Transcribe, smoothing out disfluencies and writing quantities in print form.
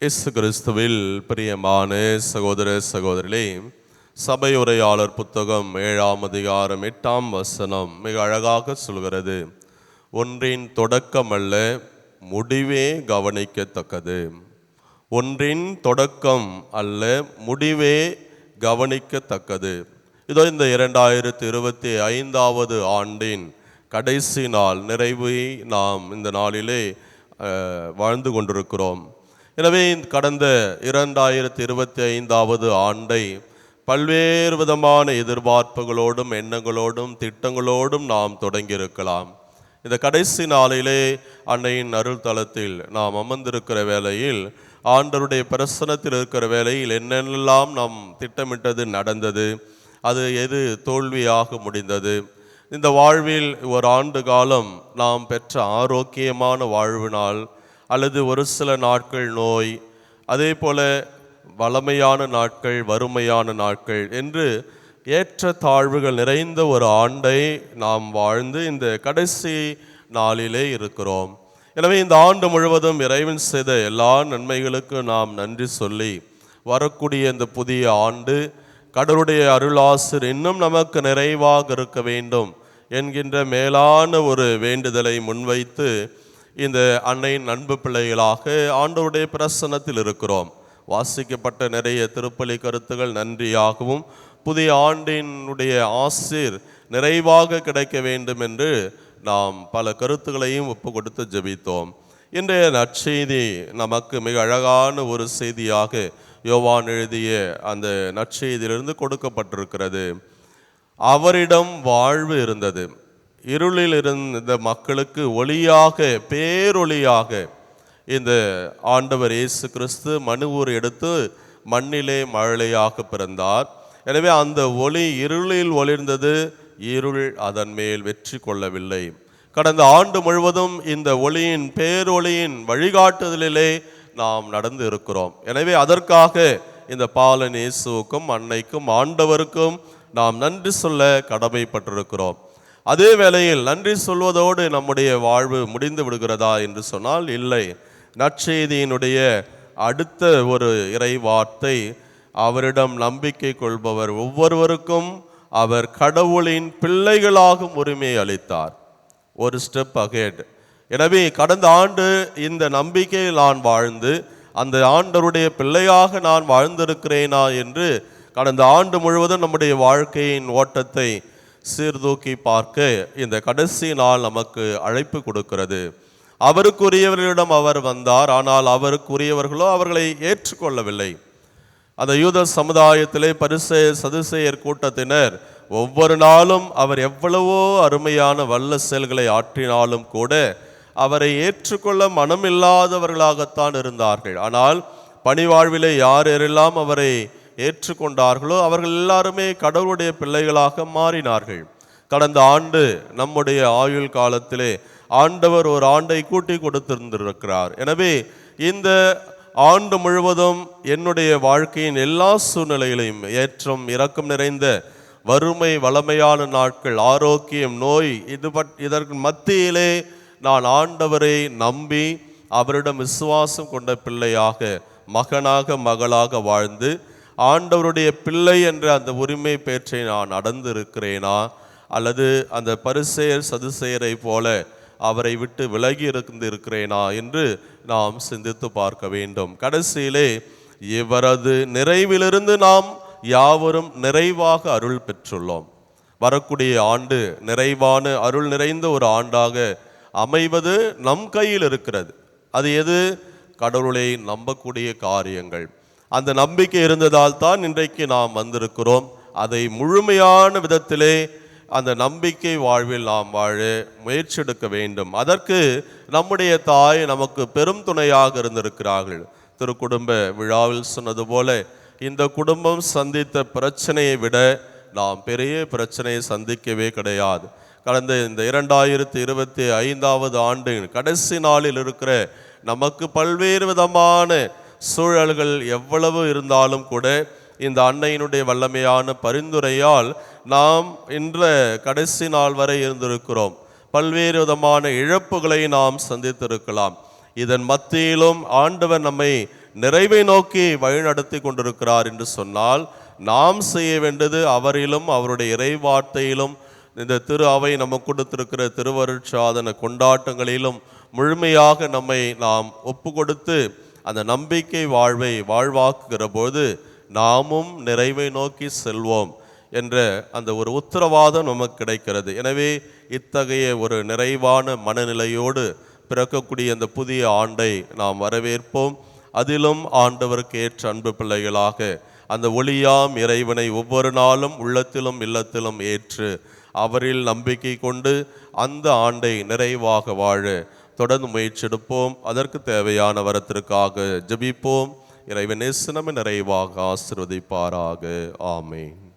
இயேசு கிறிஸ்துவில் பிரியமான சகோதர சகோதரிகளே, சபை உரையாளர் புத்தகம் 7ஆம் அதிகாரம் 8ஆம் வசனம் மிக அழகாக சொல்கிறது. ஒன்றின் தொடக்கம் அல்ல, முடிவே கவனிக்கத்தக்கது. ஒன்றின் தொடக்கம் அல்ல, முடிவே கவனிக்கத்தக்கது. இதோ இந்த 2025வது ஆண்டின் கடைசி நாள் நிறைவை நாம் இந்த நாளிலே வாழ்ந்து கொண்டிருக்கிறோம். எனவே கடந்த 2025வது ஆண்டை பல்வேறு விதமான எதிர்பார்ப்புகளோடும் எண்ணங்களோடும் திட்டங்களோடும் நாம் தொடங்கியிருக்கலாம். இந்த கடைசி நாளிலே அன்னையின் அருள் தலத்தில் நாம் அமர்ந்திருக்கிற வேளையில், ஆண்டவருடைய பிரசன்னத்தில் இருக்கிற வேளையில் என்னென்னலாம் நாம் திட்டமிட்டது நடந்தது, அது எது தோல்வியாக முடிந்தது, இந்த வாழ்வில் ஒரு ஆண்டு காலம் நாம் பெற்ற ஆரோக்கியமான வாழ்வினால் அல்லது ஒரு சில நாட்கள் நோய், அதே போல வளமையான நாட்கள் வறுமையான நாட்கள் என்று ஏற்ற தாழ்வுகள் நிறைந்த ஒரு ஆண்டை நாம் வாழ்ந்து இந்த கடைசி நாளிலே இருக்கிறோம். எனவே இந்த ஆண்டு முழுவதும் இறைவன் செய்த எல்லா நன்மைகளுக்கும் நாம் நன்றி சொல்லி, வரக்கூடிய இந்த புதிய ஆண்டு கடவுளுடைய அருளாசிர் இன்னும் நமக்கு நிறைவாக இருக்க வேண்டும் என்கின்ற மேலான ஒரு வேண்டுதலை முன்வைத்து இந்த அன்னையின் அன்பு பிள்ளைகளாக ஆண்டவருடைய பிரசன்னத்தில் இருக்கிறோம். வாசிக்கப்பட்ட நிறைய திருப்பலி கருத்துகள் நன்றியாகவும் புதிய ஆண்டினுடைய ஆசீர் நிறைவாக கிடைக்க வேண்டும் என்று நாம் பல கருத்துக்களையும் ஒப்பு கொடுத்து ஜெபித்தோம். இன்றைய நற்செய்தி நமக்கு மிக அழகான ஒரு செய்தியாக யோவான் எழுதிய அந்த நற்செய்தியிலிருந்து கொடுக்கப்பட்டிருக்கிறது. அவரிடம் வாழ்வு இருந்தது, இருளில் இருந்த மக்களுக்கு ஒளியாக, பேரொளியாக இந்த ஆண்டவர் இயேசு கிறிஸ்து மனுவூர் எடுத்து மண்ணிலே மழலையாக பிறந்தார். எனவே அந்த ஒளி இருளில் ஒளிர்ந்தது, இருள் அதன் மேல் வெற்றி கொள்ளவில்லை. கடந்த ஆண்டு முழுவதும் இந்த ஒளியின் பேரொளியின் வழிகாட்டுதலிலே நாம் நடந்து இருக்கிறோம். எனவே அதற்காக இந்த பாலன் இயேசுவுக்கும் அன்னைக்கும் ஆண்டவருக்கும் நாம் நன்றி சொல்ல கடமைப்பட்டிருக்கிறோம். அதே வேளையில் நன்றி சொல்வதோடு நம்முடைய வாழ்வு முடிந்து விடுகிறதா என்று சொன்னால் இல்லை. நற்செய்தியினுடைய அடுத்த ஒரு இறை வார்த்தை, அவரிடம் நம்பிக்கை கொள்பவர் ஒவ்வொருவருக்கும் அவர் கடவுளின் பிள்ளைகளாகும் உரிமை அளித்தார். ஒரு ஸ்டெப் அஹெட். எனவே கடந்த ஆண்டு இந்த நம்பிக்கையில் நான் வாழ்ந்து அந்த ஆண்டவருடைய பிள்ளையாக நான் வாழ்ந்திருக்கிறேனா என்று கடந்த ஆண்டு முழுவதும் நம்முடைய வாழ்க்கையின் ஓட்டத்தை சீர்தூக்கி பார்க்க இந்த கடைசி நாள் நமக்கு அழைப்பு கொடுக்கிறது. அவருக்குரியவர்களிடம் அவர் வந்தார், ஆனால் அவருக்குரியவர்களோ அவர்களை ஏற்றுக்கொள்ளவில்லை. அந்த யூத சமுதாயத்திலே பரிசேயர் சதுசேயர் கூட்டத்தினர் ஒவ்வொரு நாளும் அவர் எவ்வளவோ அருமையான வல்ல செயல்களை ஆற்றினாலும் கூட அவரை ஏற்றுக்கொள்ள மனமில்லாதவர்களாகத்தான் இருந்தார்கள். ஆனால் பணிவாழ்விலே யார் யாரெல்லாம் அவரை ஏற்றுக்கொண்டார்களோ அவர்கள் எல்லாருமே கடவுளுடைய பிள்ளைகளாக மாறினார்கள். கடந்த ஆண்டு நம்முடைய ஆயுள் காலத்திலே ஆண்டவர் ஒரு ஆண்டை கூட்டி கொடுத்திருந்திருக்கிறார். எனவே இந்த ஆண்டு முழுவதும் என்னுடைய வாழ்க்கையின் எல்லா சூழ்நிலைகளையும் ஏற்றம் இரக்கம் நிறைந்த வறுமை வளமையான நாட்கள், ஆரோக்கியம் நோய், இதற்கு மத்தியிலே நான் ஆண்டவரை நம்பி அவரிடம் விசுவாசம் கொண்ட பிள்ளையாக, மகனாக மகளாக வாழ்ந்து ஆண்டவருடைய பிள்ளை என்ற அந்த உரிமை பேற்றை நான் நடந்திருக்கிறேனா, அல்லது அந்த பரிசேயர் சதுசேயரை போல அவரை விட்டு விலகி இருக்கிறேனா என்று நாம் சிந்தித்து பார்க்க வேண்டும். கடைசியிலே இவரது நிறைவிலிருந்து நாம் யாவரும் நிறைவாக அருள் பெற்றுள்ளோம். வரக்கூடிய ஆண்டு நிறைவான அருள் நிறைந்த ஒரு ஆண்டாக அமைவது நம் கையில் இருக்கிறது. அது எது? கடவுளை நம்பக்கூடிய காரியங்கள். அந்த நம்பிக்கை இருந்ததால் தான் இன்றைக்கு நாம் வந்திருக்கிறோம். அதை முழுமையான விதத்திலே அந்த நம்பிக்கை வாழ்வில் நாம் வாழ முயற்சி எடுக்க வேண்டும். அதற்கு நம்முடைய தாய் நமக்கு பெரும் துணையாக இருந்திருக்கிறார்கள். திருக்குடும்ப விழாவில் சொன்னது போல, இந்த குடும்பம் சந்தித்த பிரச்சனையை விட நாம் பெரிய பிரச்சனையை சந்திக்கவே கிடையாது. கடந்த இந்த 2025வது ஆண்டு கடைசி நாளில் இருக்கிற நமக்கு பல்வேறு விதமான சூழல்கள் எவ்வளவு இருந்தாலும் கூட இந்த அன்னையினுடைய வல்லமையான பரிந்துரையால் நாம் இன்ற கடைசி நாள் வரை இருந்திருக்கிறோம். பல்வேறு விதமான இழப்புகளை நாம் சந்தித்திருக்கலாம். இதன் மத்தியிலும் ஆண்டவர் நம்மை நிறைவை நோக்கி வழிநடத்தி கொண்டிருக்கிறார் என்று சொன்னால், நாம் செய்ய வேண்டியது அவரிலும் அவருடைய இறைவார்த்தையிலும் இந்த திரு அவை நமக்கு கொடுத்திருக்கிற திருவருட்சாதன கொண்டாட்டங்களிலும் முழுமையாக நம்மை நாம் ஒப்பு கொடுத்து அந்த நம்பிக்கை வாழ்வை வாழ்வாக்குகிற போது நாமும் நிறைவை நோக்கி செல்வோம் என்ற அந்த ஒரு உத்தரவாதம் நமக்கு கிடைக்கிறது. எனவே இத்தகைய ஒரு நிறைவான மனநிலையோடு பிறக்கக்கூடிய அந்த புதிய ஆண்டை நாம் வரவேற்போம். அதிலும் ஆண்டவருக்கு ஏற்ற அன்பு பிள்ளைகளாக அந்த ஒளியாம் இறைவனை ஒவ்வொரு நாளும் உள்ளத்திலும் இல்லத்திலும் ஏற்று அவரில் நம்பிக்கை கொண்டு அந்த ஆண்டை நிறைவாக வாழ தொடர்ந்து முயற்சிடுப்போம். அதற்கு தேவையான வரத்திற்காக ஜெபிப்போம். இறைவன் நேச நம்மை நிறைவாக ஆசீர்வதிப்பாராக. ஆமென்.